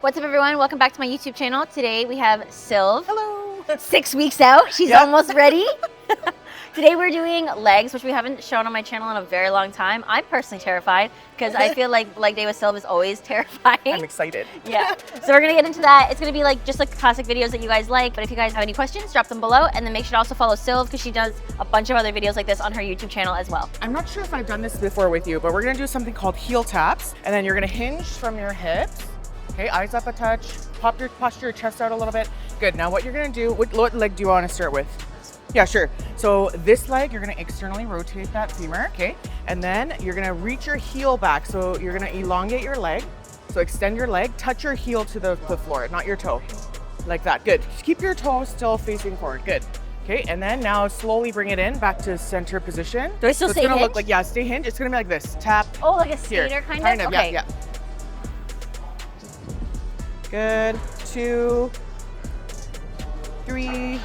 What's up, everyone? Welcome back to my YouTube channel. Today we have Sylv. Hello. 6 weeks out. She's almost ready. Today we're doing legs, which we haven't shown on my channel in a very long time. I'm personally terrified because I feel like leg day with Sylv is always terrifying. I'm excited. Yeah. So we're going to get into that. It's going to be like just like classic videos that you guys like. But if you guys have any questions, drop them below. And then make sure to also follow Sylv because she does a bunch of other videos like this on her YouTube channel as well. I'm not sure if I've done this before with you, but we're going to do something called heel taps. And then you're going to hinge from your hips. Okay, eyes up a touch, posture your chest out a little bit. Good, now what you're gonna do, what leg do you wanna start with? Yeah, sure. So this leg, you're gonna externally rotate that femur, okay? And then you're gonna reach your heel back. So you're gonna elongate your leg. So extend your leg, touch your heel to the floor, not your toe. Like that, good. Just keep your toe still facing forward, good. Okay, and then now slowly bring it in back to center position. Do I still stay hinged? It's gonna hinged? look like, yeah, stay hinged. It's gonna be like this, tap. Oh, like a skater here. kind of? Okay. Yeah. Good, 2, 3,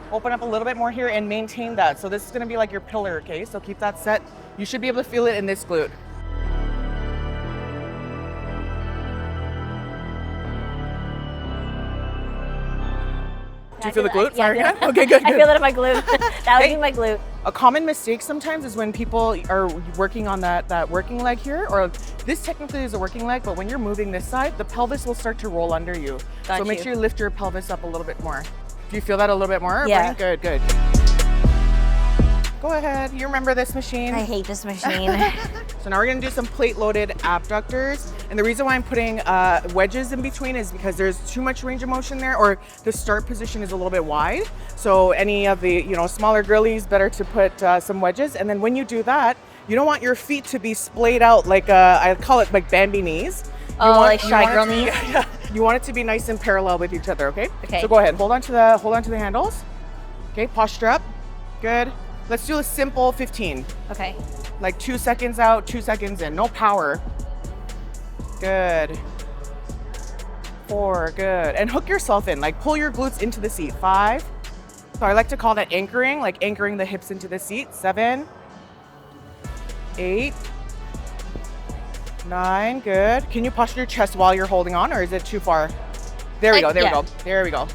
open up a little bit more here and maintain that. So this is gonna be like your pillar, okay? So keep that set. You should be able to feel it in this glute. Do you feel the glute? Yeah. Okay, good. I feel it in my glute. That would be my glute. A common mistake sometimes is when people are working on that working leg here, or this technically is a working leg, but when you're moving this side, the pelvis will start to roll under you. So make sure you lift your pelvis up a little bit more. Do you feel that a little bit more? Yeah. Good, good. Go ahead. You remember this machine? I hate this machine. So now we're gonna do some plate-loaded abductors. And the reason why I'm putting wedges in between is because there's too much range of motion there, or the start position is a little bit wide. So any of the smaller girlies, better to put some wedges. And then when you do that, you don't want your feet to be splayed out like I call it like Bambi knees. Like shy girl knees? Yeah. You want it to be nice and parallel with each other, okay? Okay. So go ahead, hold on to the handles. Okay, posture up. Good. Let's do a simple 15. Okay. Like 2 seconds out, 2 seconds in. No power. Good. 4, good. And hook yourself in, like pull your glutes into the seat. 5. So I like to call that anchoring, like anchoring the hips into the seat. 7, 8, 9, good. Can you posture your chest while you're holding on, or is it too far? There we go, there we go, there we go.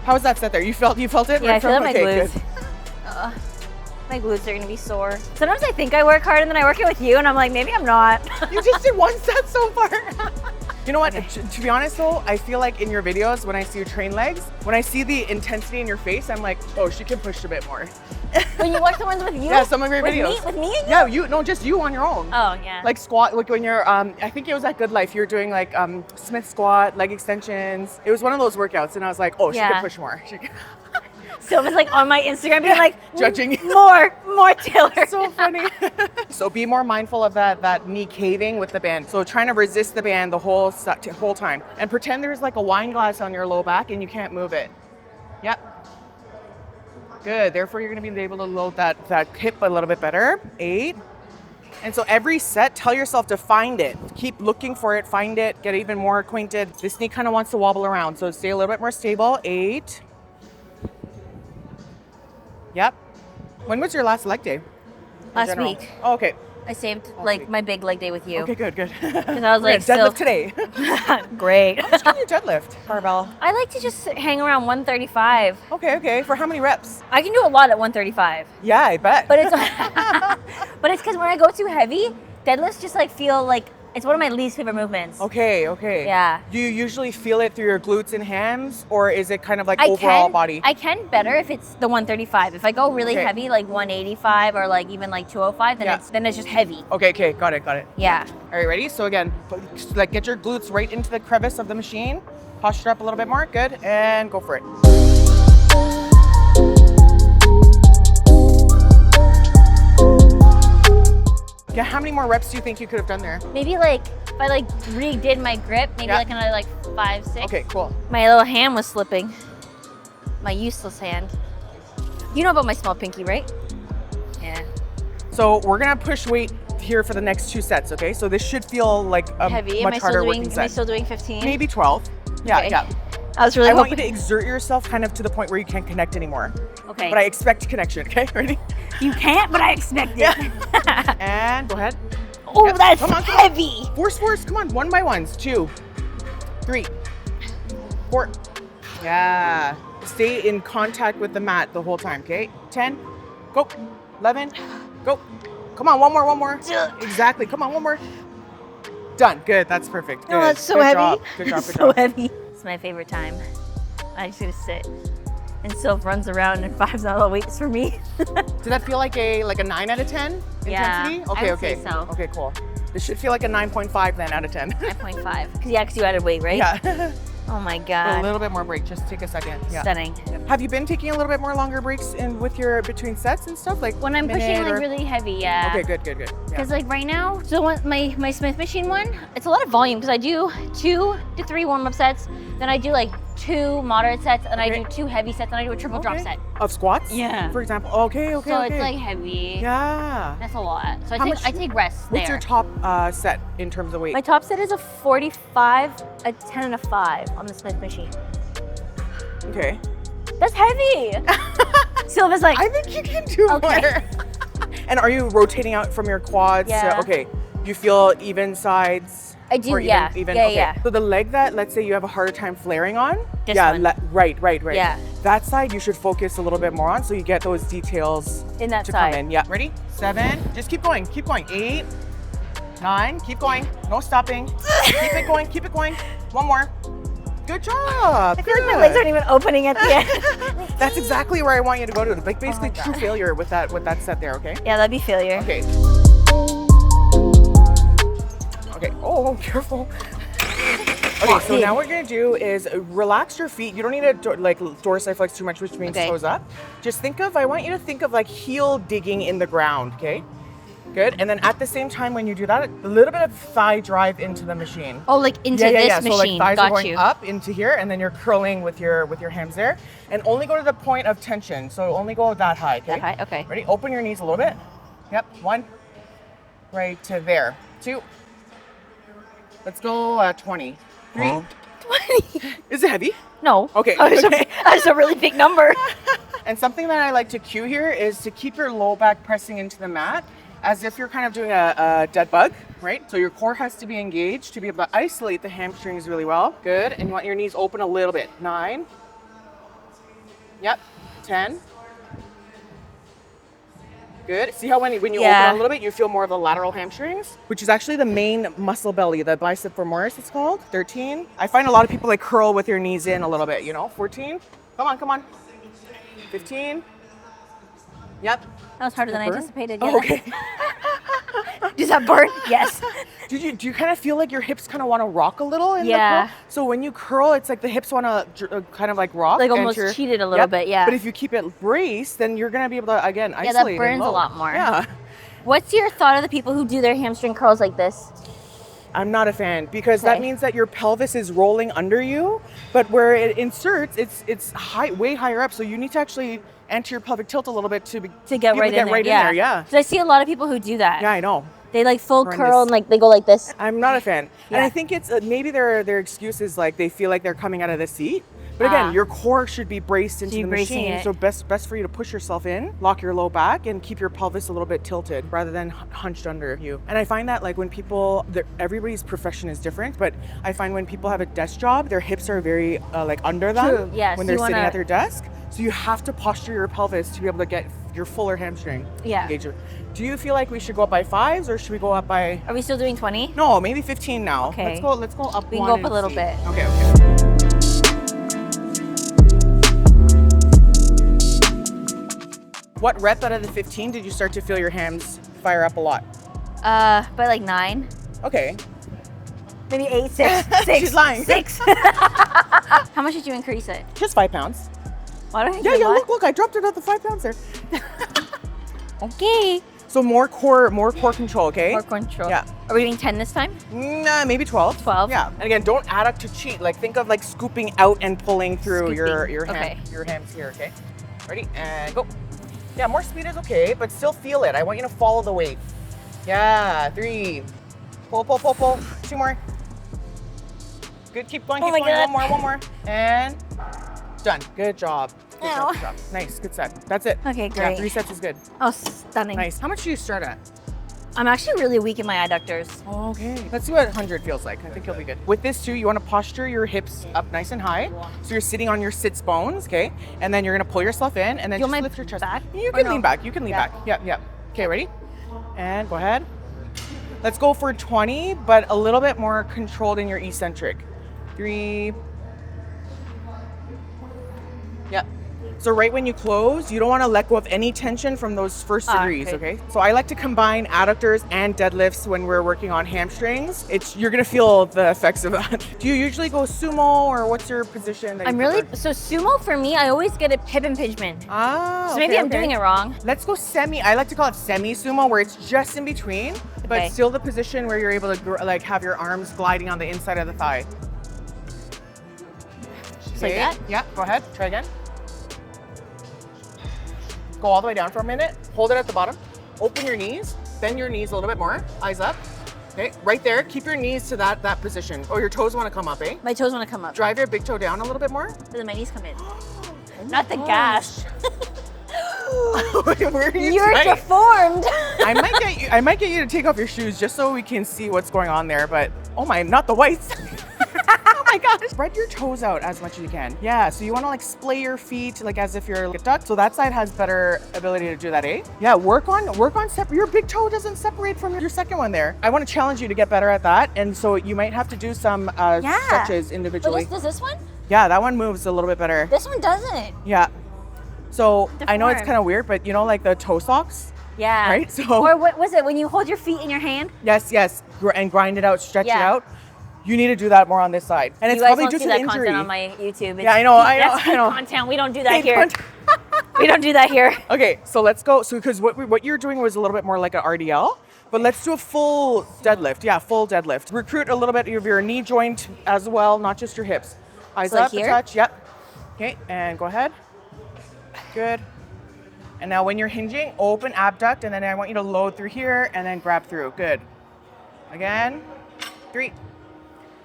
How was that set there? You felt it? Yeah, I feel it in my okay, glutes. My glutes are gonna be sore. Sometimes I think I work hard and then I work it with you and I'm like, maybe I'm not. You just did 1 set so far. You know what, to be honest though, I feel like in your videos, when I see you train legs, when I see the intensity in your face, I'm like, oh, she can push a bit more. When you watch the ones with you? Yeah, some of your videos. With me? Yeah, just you on your own. Oh, yeah. Like squat, like when you're, I think it was at Good Life, you were doing like Smith squat, leg extensions. It was one of those workouts and I was like, oh, she can push more. Sylv is like on my Instagram being like, judging more Taylor. So funny. So be more mindful of that knee caving with the band. So trying to resist the band the whole time. And pretend there's like a wine glass on your low back and you can't move it. Yep. Good, therefore you're gonna be able to load that hip a little bit better. 8. And so every set, tell yourself to find it. Keep looking for it, find it, get even more acquainted. This knee kind of wants to wobble around, so stay a little bit more stable. 8. Yep. When was your last leg day? Last week. Oh, okay. I saved like my big leg day with you. Okay, good. Because I was like, deadlift today. Great. How much can you deadlift? Barbell. I like to just hang around 135. Okay. For how many reps? I can do a lot at 135. Yeah, I bet. But it's because when I go too heavy, deadlifts just like feel like it's one of my least favorite movements. Okay. Yeah. Do you usually feel it through your glutes and hams, or is it kind of like overall body? I can better if it's the 135. If I go really heavy, like 185 or like even like 205, then it's just heavy. Okay, got it. Yeah. All right, ready? So again, like get your glutes right into the crevice of the machine. Posture up a little bit more, good, and go for it. Yeah, how many more reps do you think you could have done there? Maybe like, if I like redid my grip, maybe like another like 5, 6. Okay, cool. My little hand was slipping. My useless hand. You know about my small pinky, right? Yeah. So we're gonna push weight here for the next 2 sets, okay? So this should feel like a heavy. much harder working set. Am I still doing 15? Maybe 12. Yeah, okay. yeah. I was really I want you to exert yourself kind of to the point where you can't connect anymore. Okay. But I expect connection, okay? Ready? You can't, but I expect it. And go ahead. Oh, that's heavy. Force, come on, 1 by 1s, 2, 3, 4. Yeah. Stay in contact with the mat the whole time, okay? 10, go. 11, go. Come on, one more. Exactly, come on, one more. Done, good, that's perfect. Good. No, that's so Good heavy. job. Good job, It's good so job. heavy. It's my favorite time. I just gotta sit. And Sylph runs around and 5's not all weights for me. Did that feel like a 9 out of 10 Yeah, intensity? I Okay, would say so. Okay, cool. This should feel like a 9.5 then out of 10. 9.5. Because you added weight, right? Yeah. Oh my A God. little bit more break. Just take a second. Yeah. Stunning. Have you been taking a little bit more longer breaks in with your between sets and stuff? Like When I'm pushing minute like or- really heavy, yeah. Okay, good. Yeah. Because like right now, so my Smith machine one, it's a lot of volume because I do 2 to 3 warm-up sets, then I do like 2 moderate sets, and I do 2 heavy sets, and I do a triple drop set. Of squats? Yeah. For example. Okay. So it's like heavy. Yeah. That's a lot. So How I take rests What's there. your top set in terms of weight? My top set is a 45, a 10, and a 5 on the Smith machine. Okay. That's heavy. Sylva's like, I think you can do Okay. more. And are you rotating out from your quads? Yeah. Okay. You feel even sides? I do, Or yeah. Even, Yeah, okay. yeah. So the leg that, let's say you have a harder time flaring on. This yeah, one. Right. Yeah. That side you should focus a little bit more on so you get those details in that to side. come in. Yeah. Ready? 7. Just keep going. 8, 9. Keep going. No stopping. Keep it going. One more. Good job. I feel like my legs aren't even opening at the end. That's exactly where I want you to go to. Like basically Oh my true God. failure with that set there, okay? Yeah, that'd be failure. Okay. Okay. Oh, careful. Okay, so now what you're gonna do is relax your feet. You don't need to like dorsiflex too much, which means Okay. toes up. I want you to think of like heel digging in the ground, okay? Good. And then at the same time when you do that, a little bit of thigh drive into the machine. Oh, like into this So like machine. thighs are Got going you. up into here, and then you're curling with your hands there, and only go to the point of tension. So only go that high. Okay. That high? Okay. Ready? Open your knees a little bit. Yep. 1. Right to there. 2. Let's go 20. 3. 20. Is it heavy? No. Okay, That okay. was a really big number. And something that I like to cue here is to keep your low back pressing into the mat as if you're kind of doing a dead bug, right? So your core has to be engaged to be able to isolate the hamstrings really well. Good. And you want your knees open a little bit. 9. Yep. 10. Good. See how when you open a little bit, you feel more of the lateral hamstrings, which is actually the main muscle belly, the bicep femoris it's called. 13. I find a lot of people like curl with your knees in a little bit, 14. Come on. 15. Yep. That was harder than I Burn? anticipated. Oh, Yeah. okay. Does that burn? Yes. Do you kind of feel like your hips kind of want to rock a little in Yeah. the curl? So when you curl, it's like the hips want to kind of like rock. Like and almost cheated a little bit, yeah. But if you keep it braced, then you're going to be able to, again, that isolate and burns a load. lot more. Yeah. What's your thought of the people who do their hamstring curls like this? I'm not a fan because that Okay. means that your pelvis is rolling under you, but where it inserts, it's way higher up. So you need to actually enter your pelvic tilt a little bit to Get right in there. Yeah. Because I see a lot of people who do that. Yeah, I know. They like full Horrendous. curl and like they go like this. I'm not a fan. And Yeah. I think it's maybe their excuse is like they feel like they're coming out of the seat. But again, your core should be braced into you're the bracing machine. it. So best for you to push yourself in, lock your low back, and keep your pelvis a little bit tilted rather than hunched under you. And I find that like when people, everybody's profession is different, but I find when people have a desk job, their hips are very like under them True. Yeah, when so they're you sitting wanna- at their desk. So you have to posture your pelvis to be able to get your fuller hamstring Yeah. engager. Do you feel like we should go up by 5s or should we go up by? Are we still doing 20? No, maybe 15 now. Okay. Let's go up. We can one go up a and little see. bit. Okay. What rep out of the 15 did you start to feel your hams fire up a lot? By like 9. Okay. Maybe 8, 6, 6. She's lying. 6. How much did you increase it? Just 5 pounds. Why don't I Yeah, get one? look, I dropped it at the 5 pounds there. Okay. So more core control, okay? More control. Yeah. Are we doing 10 this time? Nah, maybe 12. 12. Yeah. And again, don't add up to cheat. Like think of like scooping out and pulling through your Okay. your hams here, okay? Ready? And go. Yeah, more speed is okay, but still feel it. I want you to follow the weight. Yeah, 3. Pull. 2 more. Good, keep going, Oh keep my going. God. One more. And done. Good job. Good Ow. job. Nice, good set. That's it. Okay, Yeah, great. 3 sets is good. Oh, stunning. Nice. How much do you start at? I'm actually really weak in my adductors. Okay. Let's see what 100 feels like. I think you'll be good. With this too, you want to posture your hips up nice and high. So you're sitting on your sits bones, okay? And then you're going to pull yourself in and then just lift your chest. Back? You can lean back. You can lean back. Yep. Okay, ready? And go ahead. Let's go for 20, but a little bit more controlled in your eccentric. 3. Yep. So right when you close, you don't want to let go of any tension from those first degrees, okay? So I like to combine adductors and deadlifts when we're working on hamstrings. You're gonna feel the effects of that. Do you usually go sumo, or what's your position? So sumo for me, I always get a hip impingement. So maybe I'm doing it wrong. Let's go I like to call it semi-sumo, where it's just in between, but still the position where you're able to like have your arms gliding on the inside of the thigh. Just like that? Yeah, go ahead, try again. Go all the way down for a minute. Hold it at the bottom. Open your knees. Bend your knees a little bit more. Eyes up. Okay, right there. Keep your knees to that position. Oh, your toes want to come up, eh? My toes want to come up. Drive your big toe down a little bit more. So then my knees come in. Not the gas. You're deformed. I might get you to take off your shoes just so we can see what's going on there. But oh my, not the whites. Oh my gosh. Spread your toes out as much as you can. Yeah, so you want to like splay your feet like as if you're like a duck. So that side has better ability to do that, eh? Yeah, work on your big toe doesn't separate from your second one there. I want to challenge you to get better at that. And so you might have to do some stretches individually. Does this one? Yeah, that one moves a little bit better. This one doesn't. Yeah. So I know it's kind of weird, but you know, like the toe socks? Yeah. Right? So. Or what was it when you hold your feet in your hand? Yes. And grind it out, stretch it out. You need to do that more on this side. And it's probably just an injury. Content on my YouTube. Yeah, I know. That's content. We don't do that here. We don't do that here. Okay, so let's go. So because what you're doing was a little bit more like an RDL, but let's do a full deadlift. Yeah, full deadlift. Recruit a little bit of your knee joint as well, not just your hips. Eyes up, touch. Yep. Okay, and go ahead. Good. And now when you're hinging, open, abduct, and then I want you to load through here and then grab through. Good. Again. 3.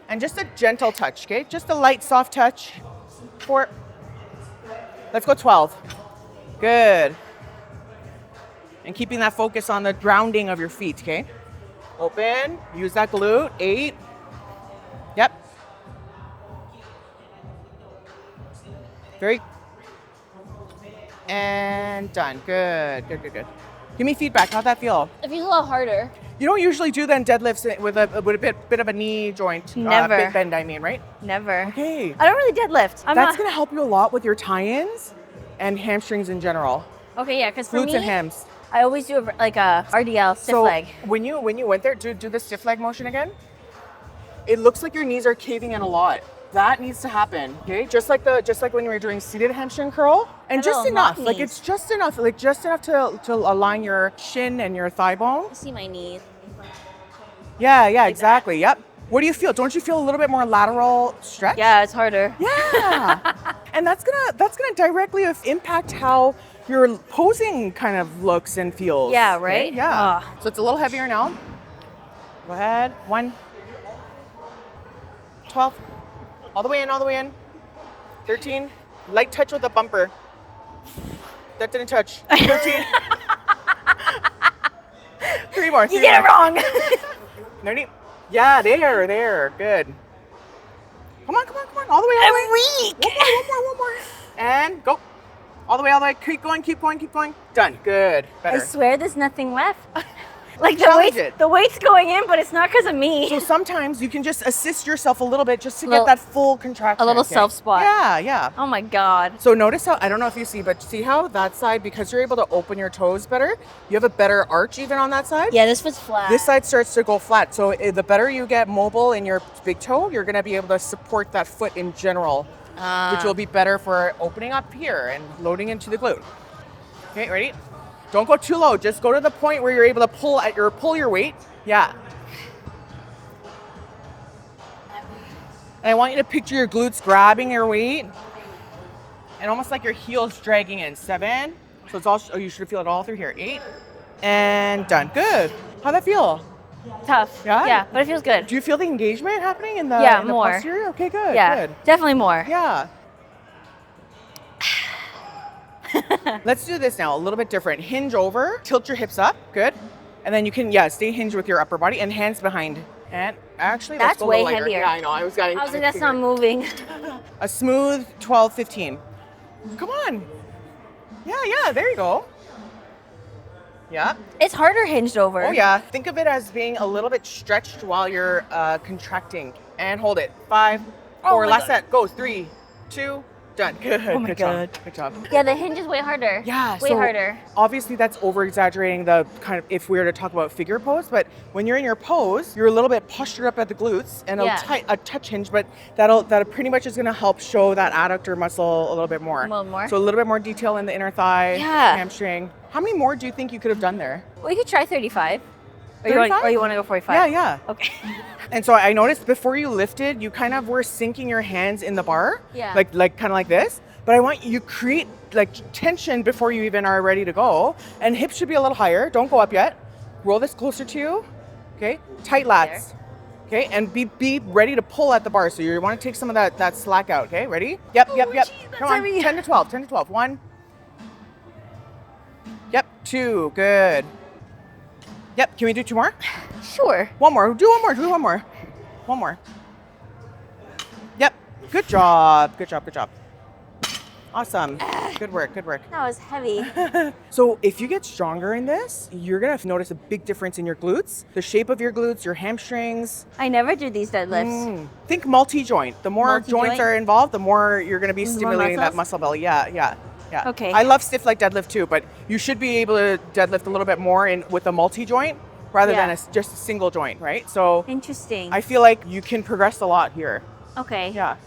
And just a gentle touch, okay? Just a light, soft touch. 4. Let's go 12. Good. And keeping that focus on the grounding of your feet, okay? Open, use that glute. 8. Yep. And done. Good. Give me feedback. How'd that feel? It feels a lot harder. You don't usually do then deadlifts with a bit of a knee joint. Never. Big bend, I mean, right? Never. Okay. I don't really deadlift. That's going to help you a lot with your tie-ins and hamstrings in general. Okay, yeah, because for me, glutes and hams. I always do a RDL, stiff leg. When you went there, do the stiff leg motion again. It looks like your knees are caving in a lot. That needs to happen, okay? Just like when you were doing seated hamstring curl, and just enough. Like it's just enough, to align your shin and your thigh bone. I see my knees. Yeah, exactly. Yep. What do you feel? Don't you feel a little bit more lateral stretch? Yeah, it's harder. Yeah. And that's gonna directly impact how your posing kind of looks and feels. Yeah, right? Okay? Yeah. So it's a little heavier now. Go ahead. 1. 12. All the way in. 13. Light touch with a bumper. That didn't touch. 13. 3 more. You get it wrong. 30. Yeah, there. Good. Come on. All the way. I'm weak. One more. And go. All the way. Keep going. Done. Good. Better. I swear there's nothing left. Like the weight's going in, but it's not because of me. So sometimes you can just assist yourself a little bit just to get that full contraction. A little self spot. Yeah. Oh my God. So notice how, I don't know if you see, but see how that side, because you're able to open your toes better, you have a better arch even on that side? Yeah, this was flat. This side starts to go flat. So the better you get mobile in your big toe, you're going to be able to support that foot in general, which will be better for opening up here and loading into the glute. Okay, ready? Don't go too low. Just go to the point where you're able to pull your weight. Yeah. And I want you to picture your glutes grabbing your weight and almost like your heels dragging in. 7. So it's all, you should feel it all through here. 8. And done. Good. How'd that feel? Tough. Yeah, but it feels good. Do you feel the engagement happening in the, more. posterior? Okay, good. Yeah, good. Definitely more. Yeah. Let's do this now, a little bit different. Hinge over, tilt your hips up, good. And then you can, stay hinged with your upper body and hands behind. And actually, That's let's go a way little lighter. heavier. Yeah, I know. I was like, that's not moving. A smooth 12, 15. Come on. Yeah, there you go. Yeah. It's harder hinged over. Oh yeah. Think of it as being a little bit stretched while you're contracting. And hold it. 5, 4, last set. Go. 3, 2, done. Good. Oh my God. Good job. Yeah, the hinge is way harder. Yeah. Way harder. Obviously that's over exaggerating the kind of, if we were to talk about figure pose, but when you're in your pose, you're a little bit postured up at the glutes and a touch hinge, but that pretty much is going to help show that adductor muscle a little bit more. A little more. So a little bit more detail in the inner thigh, hamstring. How many more do you think you could have done there? We could try 35. 35? Or you want to go 45? Yeah. Okay. And so I noticed before you lifted, you kind of were sinking your hands in the bar. Yeah. Like kind of like this. But I want you create like tension before you even are ready to go. And hips should be a little higher. Don't go up yet. Roll this closer to you. Okay. Tight lats. Okay. And be ready to pull at the bar. So you want to take some of that slack out. Okay. Ready? Yep. Geez, Come on. 10 to 12. 10 to 12. 1. Yep. 2. Good. Yep. Can we do 2 more? Sure. One more. Do one more. One more. Yep. Good job. Awesome. Good work. That was heavy. So if you get stronger in this, you're going to notice a big difference in your glutes, the shape of your glutes, your hamstrings. I never do these deadlifts. Think multi-joint. The more Multi-joint? joints are involved, the more you're going to be stimulating that muscles? muscle belly. Yeah. Okay. I love stiff leg deadlift too, but you should be able to deadlift a little bit more with a multi-joint rather than just a single joint, right? So Interesting. I feel like you can progress a lot here. Okay. Yeah.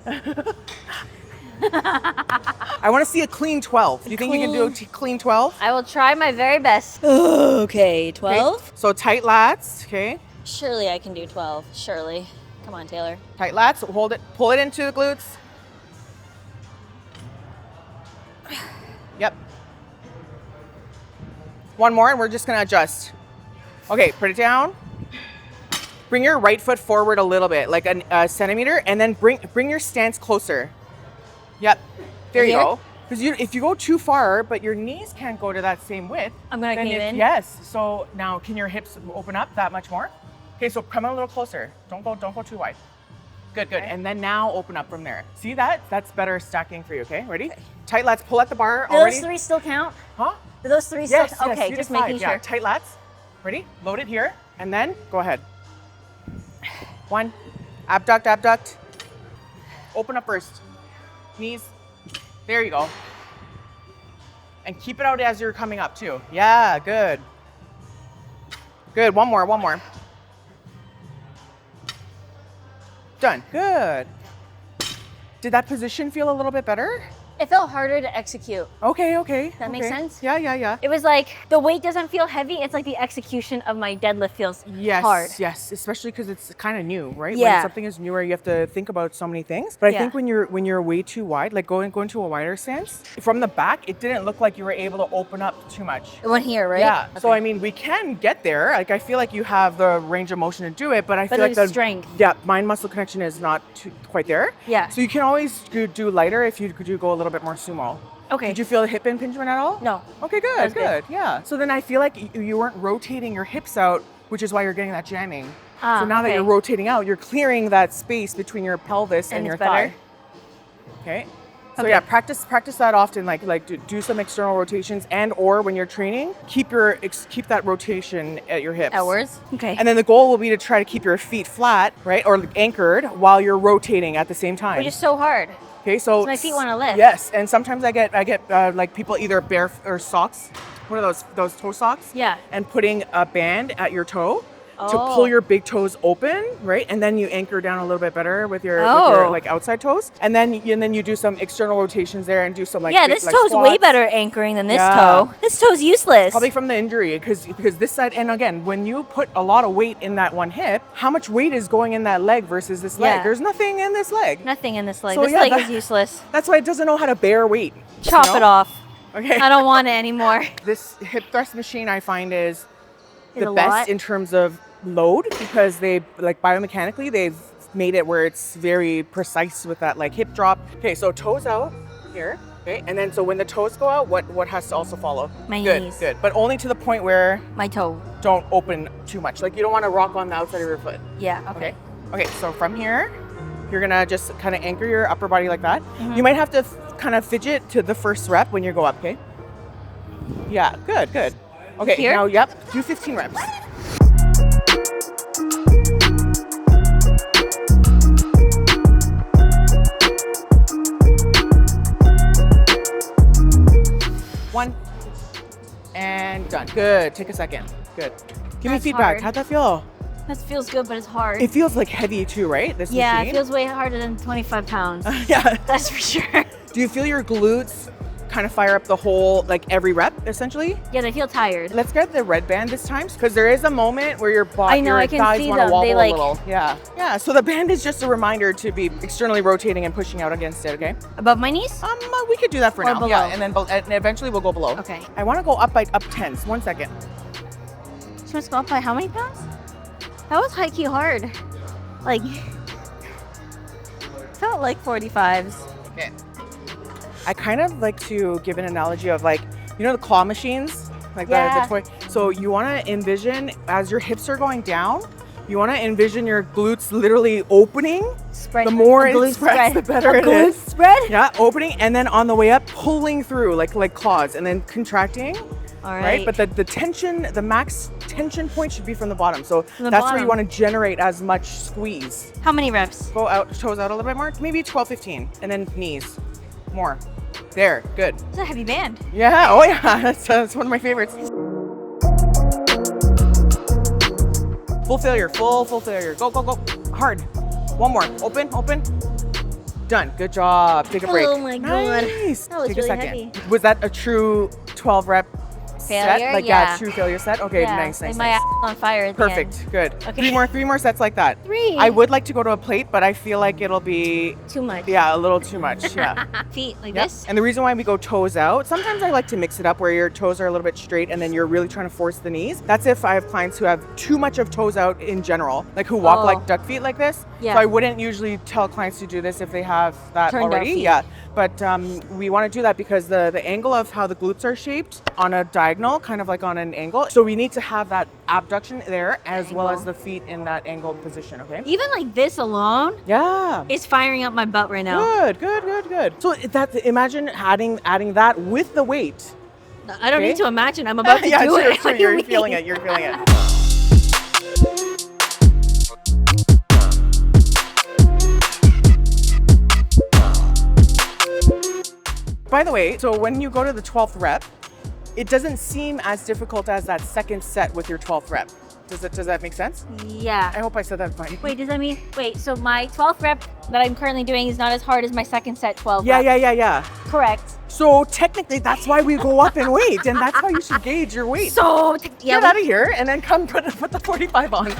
I want to see a clean 12. Do you think you can do a clean 12? I will try my very best. Okay, 12? Okay. So tight lats, okay? Surely I can do 12. Surely. Come on, Taylor. Tight lats, hold it, pull it into the glutes. Yep. One more and we're just gonna adjust. Okay, put it down. Bring your right foot forward a little bit, like a centimeter, and then bring your stance closer. Yep, there you go. Because if you go too far, but your knees can't go to that same width. I'm gonna cave in? Yes, so now can your hips open up that much more? Okay, so come a little closer. Don't go too wide. Good. Okay. And then now open up from there. See that? That's better stacking for you, okay? Ready? Okay. Tight lats, pull at the bar already. Do those 3 still count? Huh? Do those 3 still count? Okay, yes, just making sure. Yeah, tight lats. Ready? Load it here. And then go ahead. 1. Abduct. Open up first. Knees. There you go. And keep it out as you're coming up too. Yeah, good. Good. One more. Done. Good. Did that position feel a little bit better? It felt harder to execute. Okay. That makes sense? Yeah. It was like the weight doesn't feel heavy. It's like the execution of my deadlift feels hard. Yes, especially because it's kind of new, right? Yeah. When something is newer, you have to think about so many things. But I think when you're way too wide, like going to a wider stance, from the back, it didn't look like you were able to open up too much. The one here, right? Yeah. Okay. So I mean, we can get there. Like I feel like you have the range of motion to do it, but I feel like the strength. Yeah, mind muscle connection is not quite there. Yeah. So you can always do lighter if you do go a little bit more sumo. Okay. Did you feel a hip impingement at all? No. Okay, good. Yeah. So then I feel like you weren't rotating your hips out, which is why you're getting that jamming. So now that you're rotating out, you're clearing that space between your pelvis and your thigh. Okay. So yeah, practice that often. Like do some external rotations, and or when you're training, keep that rotation at your hips. Outwards. Okay. And then the goal will be to try to keep your feet flat, right, or anchored while you're rotating at the same time. Which is so hard. Okay, so my feet want to lift. Yes, and sometimes I get like people either bare or socks. What are those toe socks? Yeah. And putting a band at your toe to pull your big toes open, right? And then you anchor down a little bit better with your like outside toes. And then you do some external rotations there and do some like this like toe's squats. way better anchoring than this toe. This toe's useless. Probably from the injury because this side, and again, when you put a lot of weight in that one hip, how much weight is going in that leg versus this leg? There's nothing in this leg. Nothing in this leg. So this leg is useless. That's why it doesn't know how to bear weight. Chop it off. Okay. I don't want it anymore. This hip thrust machine I find is a the best lot. in terms of load because they like biomechanically they've made it where it's very precise with that like hip drop. Okay, so toes out here. Okay, and then so when the toes go out, what has to also follow? My good, knees. Good, but only to the point where my toe. don't open too much. Like you don't want to rock on the outside of your foot. Yeah, okay. Okay, so from here, you're gonna just kind of anchor your upper body like that. You might have to kind of fidget to the first rep when you go up, okay? Yeah, good, good. Okay, Here? now, yep, do 15 reps. One, and done. Good, take a second. Good. Give me That's feedback. hard. How'd that feel? That feels good, but it's hard. It feels like heavy too, right? This Yeah, machine? it feels way harder than 25 pounds. Yeah. That's for sure. Do you feel your glutes kind of fire up the whole, like every rep, essentially? Yeah, I feel tired. Let's get the red band this time, because there is a moment where your body, I know, your I can thighs see want to them. wobble They, a like- little. Yeah. Yeah, so the band is just a reminder to be externally rotating and pushing out against it, okay? Above my knees? We could do that for Or now. below? Yeah, and then and eventually we'll go below. Okay. I want to go up by up 10s. 1 second. So it's go up by how many pounds? That was high-key hard. Like, felt like 45s. Okay. I kind of like to give an analogy of like, you know, the claw machines, like Yeah. the toy. So you want to envision as your hips are going down, you want to envision your glutes literally opening. Spread. The more a it glute spreads, the better a it glute is. spread? Yeah, opening and then on the way up, pulling through like claws and then contracting. All Right, right. but the tension, the max tension point should be from the bottom. So the that's where you bottom. want to generate as much squeeze. How many reps? Go out, toes out a little bit more, maybe 12, 15, and then knees, more. There, good. It's a heavy band. Yeah, oh yeah, that's one of my favorites. Full failure, full failure. Go, go, go, hard. One more, open. Done, good job. Take a break. Oh my God. Nice. That was Take really a second. heavy. Was that a true 12 rep Failure? set? Like Yeah. true failure set? Okay, Yeah, nice, like nice, my nice. ass on fire at the end. Perfect, good. Okay. Three more sets like that. 3. I would like to go to a plate, but I feel like it'll be, Too much. yeah, a little too much, yeah. Feet like Yep. this? And the reason why we go toes out, sometimes I like to mix it up where your toes are a little bit straight and then you're really trying to force the knees. That's if I have clients who have too much of toes out in general, like who walk Oh. like duck feet like this. Yeah. So I wouldn't usually tell clients to do this if they have that Turned out already. feet. Yeah. But we want to do that because the angle of how the glutes are shaped on a diagonal, kind of like on an angle. So we need to have that abduction there as well as the feet in that angled position, okay? Even like this alone Yeah. is firing up my butt right now. Good, good, good, good. So imagine adding that with the weight. I don't Okay. need to imagine. I'm about to yeah, do true, it. true. What do you You're feeling mean? it. You're feeling it. By the way, so when you go to the 12th rep, it doesn't seem as difficult as that second set with your 12th rep. Does that make sense? I Yeah. hope I said that fine. Wait, does that mean? Wait, so my 12th rep that I'm currently doing is not as hard as my second set 12 Yeah, rep. yeah. Correct. So technically, that's why we go up in weight, and that's how you should gauge your weight. So, Get out of here and then come put the 45 on.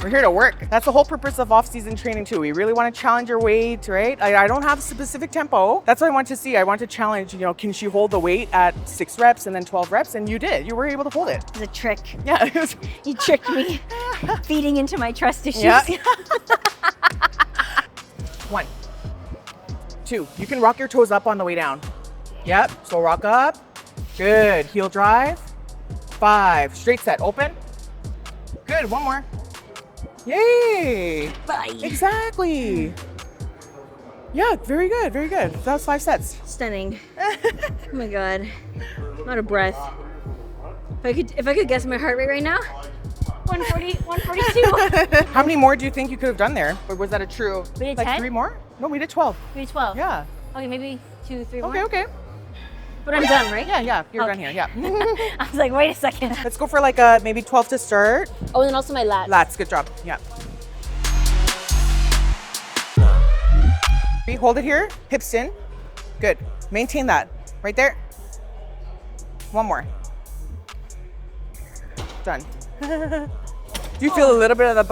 We're here to work. That's the whole purpose of off-season training too. We really want to challenge your weight, right? I don't have a specific tempo. That's what I want to see. I want to challenge, can she hold the weight at 6 reps and then 12 reps? And you did. You were able to hold it. it's a trick. Yeah. It was, You tricked me. Feeding into my trust issues. yeah. 1, 2. You can rock your toes up on the way down. Yep. So rock up. Good. Heel drive. 5. Straight set. Open. Good. One more. Yay! Bye. Exactly. Yeah, very good, very good. That was 5 sets. Stunning. Oh my God. I'm out of breath. If I could guess my heart rate right now, 140, 142. How many more do you think you could have done there? Or was that a true, We did like 10? 3 more? No, we did 12. Maybe 12. Yeah. Okay, maybe 2, 3 more. Okay. But I'm done, right? Yeah, you're done Okay. here, yeah. I was like, wait a second. Let's go for like maybe 12 to start. Oh, and then also my lats. Lats, good job, yeah. Hold it here, hips in. Good, maintain that, right there. One more. Done. Do you feel a little bit of the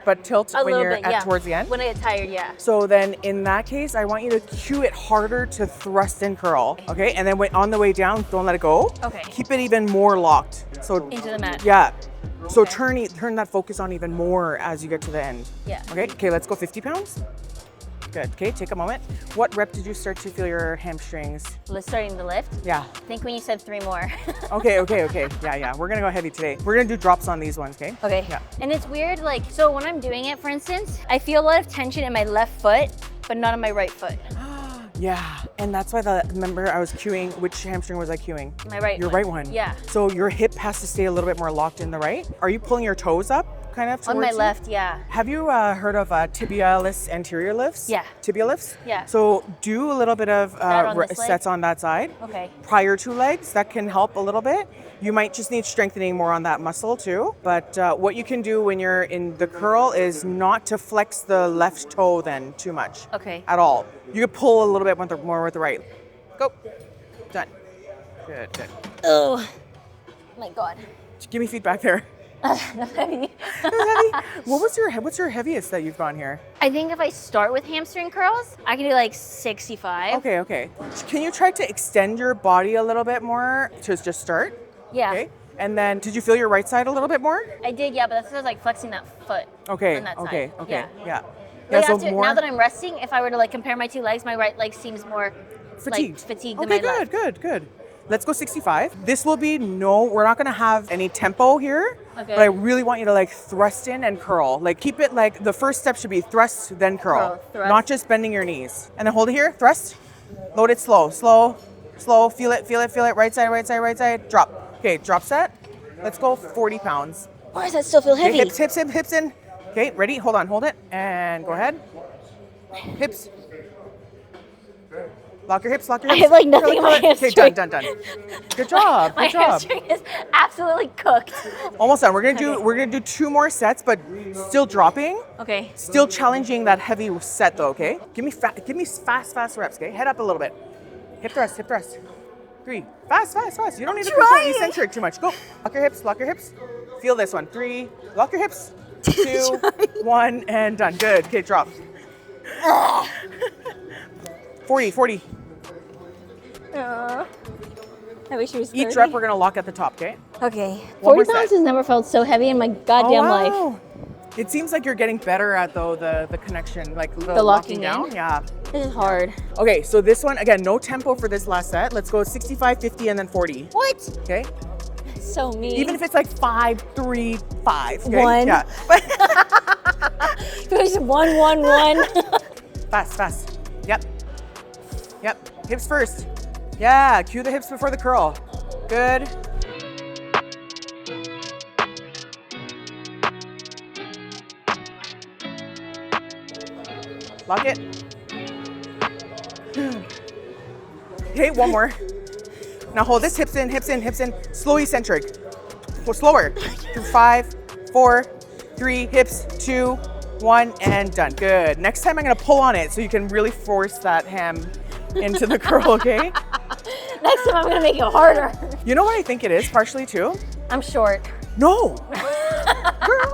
butt tilt A when little you're bit, yeah. towards the end? When I get tired, yeah. So then in that case, I want you to cue it harder to thrust and curl, okay? And then on the way down, don't let it go. Okay. Keep it even more locked. So Into the mat. yeah. So Okay. turn that focus on even more as you get to the end. Yeah. Okay, let's go 50 pounds. Good. Okay, take a moment. What rep did you start to feel your hamstrings? Starting the lift? Yeah. I think when you said 3 more. Okay. Yeah. We're gonna go heavy today. We're gonna do drops on these ones, okay? Okay. Yeah. And it's weird, like, so when I'm doing it, for instance, I feel a lot of tension in my left foot, but not on my right foot. Yeah, and that's why remember I was cueing, which hamstring was I cueing? My right Your one. right one. Yeah. So your hip has to stay a little bit more locked in the right. Are you pulling your toes up kind of On towards my you? left, yeah. Have you heard of tibialis anterior lifts? Yeah. Tibia lifts? Yeah. So do a little bit of on this leg? sets on that side. Okay. Prior to legs, that can help a little bit. You might just need strengthening more on that muscle too. But what you can do when you're in the curl is not to flex the left toe then too much. Okay. At all. You can pull a little bit more with the right. Go. Done. Good. Oh my God. Give me feedback there. That's heavy. What's your heaviest that you've gone here? I think if I start with hamstring curls, I can do like 65. Okay. Can you try to extend your body a little bit more to just start? Yeah. Okay. And then, did you feel your right side a little bit more? I did, yeah, but that's because I was like flexing that foot. Okay. On that side. Okay. Yeah. Like so now that I'm resting, if I were to like compare my 2 legs, my right leg seems more fatigued. Like, fatigued than my left. Good. Let's go 65. This will be we're not gonna have any tempo here. Okay. But I really want you to like thrust in and curl. Like keep it like the first step should be thrust, then curl. Thrust. Not just bending your knees. And then hold it here, thrust. Load it slow. Feel it. Right side. Drop. Okay, drop set. Let's go 40 pounds. Why does that still feel heavy? Okay, hips in. Okay, ready? Hold it. And go ahead. Hips. Lock your hips. I have like nothing in my hamstring. Okay, done. Good job. My hamstring is absolutely cooked. Almost done. We're gonna do 2 more sets, but still dropping. Okay. Still challenging that heavy set though. Okay. Give me fast reps. Okay. Head up a little bit. Hip thrust. 3. Fast. You don't need to control eccentric too much. Go. Lock your hips. Feel this one. 3. Lock your hips. 2, 1, and done. Good. Okay. Drop. 40. I wish it was 30. Each rep we're gonna lock at the top. Okay. Okay. One 40 more pounds set. has never felt so heavy in my goddamn life. Wow. It seems like you're getting better at the connection, like The locking down. in? Yeah. This is hard. Okay, so this one again, no tempo for this last set. Let's go 65, 50, and then 40. What? Okay. So mean. Even if it's like 5, 3, 5. Okay? 1. Yeah. There's 1. Fast. Yep. Hips first. Yeah. Cue the hips before the curl. Good. Lock it. Okay, one more. Now hold this, hips in. Slow eccentric. Go slower. 5, 4, 3, hips, 2, 1, and done. Good. Next time I'm gonna pull on it so you can really force that ham into the curl, okay? Next time I'm gonna make it harder. You know what I think it is partially too? I'm short. No. Girl.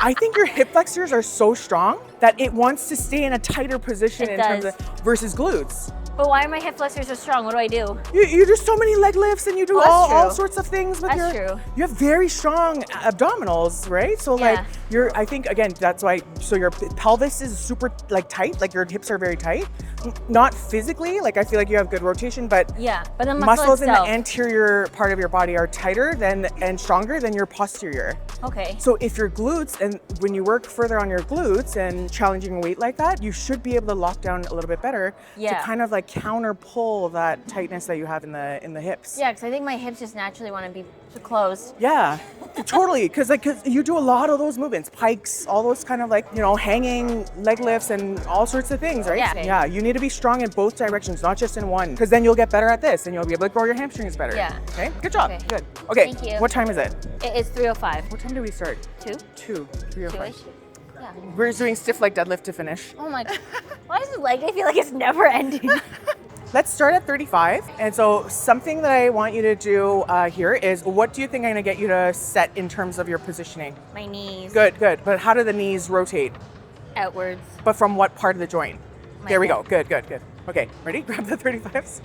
I think your hip flexors are so strong that it wants to stay in a tighter position It in does. terms of versus glutes. But why are my hip flexors so strong? What do I do? You do so many leg lifts and you do Oh, that's all true. sorts of things with That's your. true. You have very strong abdominals, right? So Yeah. like I think again that's why. So your pelvis is super like tight, like your hips are very tight. Not physically, like I feel like you have good rotation, but Yeah, but the muscles in itself. the anterior part of your body are tighter and stronger than your posterior. Okay. So if your glutes, and when you work further on your glutes and challenging weight like that, you should be able to lock down a little bit better to Yeah. kind of like counter pull that tightness that you have in the hips. Yeah, because I think my hips just naturally want to be closed. Yeah, totally. Because you do a lot of those movements, pikes, all those kind of like, hanging leg lifts and all sorts of things, right? Yeah. Yeah, you need to be strong in both directions, not just in one. Because then you'll get better at this and you'll be able to grow your hamstrings better. Yeah. Okay, good job. Okay. Good. Okay, Thank you. what time is it? It's 3:05. What time do we start? 2? 3 or 5. 2-ish? Yeah. We're doing stiff leg deadlift to finish. Oh my God. Why does the leg day feel like it's never ending? Let's start at 35. And so something that I want you to do here is, what do you think I'm gonna get you to set in terms of your positioning? My knees. Good. But how do the knees rotate? Outwards. But from what part of the joint? My There we hip. go. Good. Okay, ready? Grab the 35s.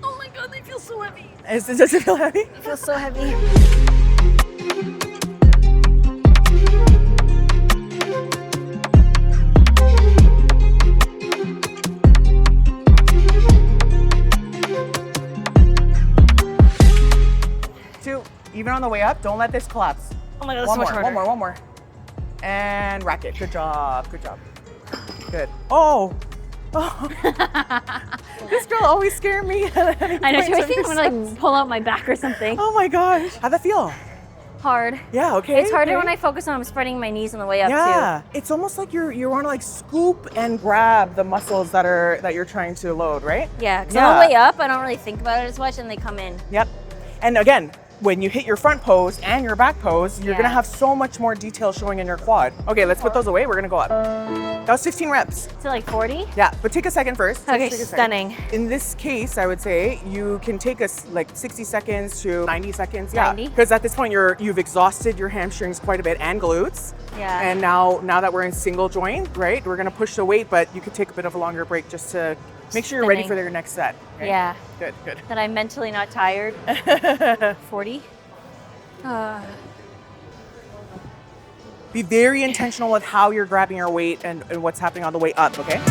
Oh my God, they feel so heavy. Does it feel heavy? It feels so heavy. on the way up. Don't let this collapse. Oh my God, that's so much harder. One more. And rack it. Good job. Good. Oh. This girl always scared me. I know, I think I'm gonna like pull out my back or something. Oh my gosh. How'd that feel? Hard. Yeah, okay. It's harder when I focus on spreading my knees on the way up too. It's almost like you want to like scoop and grab the muscles that you're trying to load, right? Yeah, because on the way up, I don't really think about it as much and they come in. Yep. And again, when you hit your front pose and your back pose, you're gonna have so much more detail showing in your quad. Okay, let's put those away. We're gonna go up. That was 16 reps. To like 40? Yeah, but take a second first. Okay, stunning. In this case, I would say you can take us like 60 seconds to 90 seconds. 90? Yeah, because at this point you've exhausted your hamstrings quite a bit and glutes. Yeah. And now that we're in single joint, right? We're gonna push the weight, but you could take a bit of a longer break just to make sure you're ready for your next set. Okay? Yeah. Good. That I'm mentally not tired. 40. Be very intentional with how you're grabbing your weight and what's happening on the way up, okay?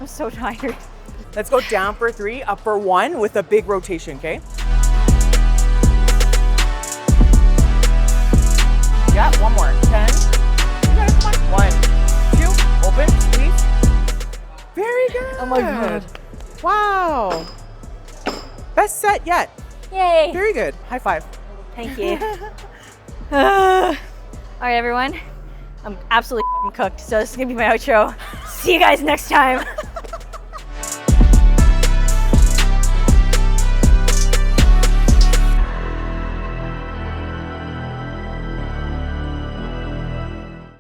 I'm so tired. Let's go down for 3, up for 1 with a big rotation, okay? Yeah, one more. 10. You got it, come on. 1, 2, open, squeeze. Very good. Oh my God. Wow. Best set yet. Yay. Very good. High five. Thank you. All right, everyone. I'm absolutely cooked, so this is gonna be my outro. See you guys next time.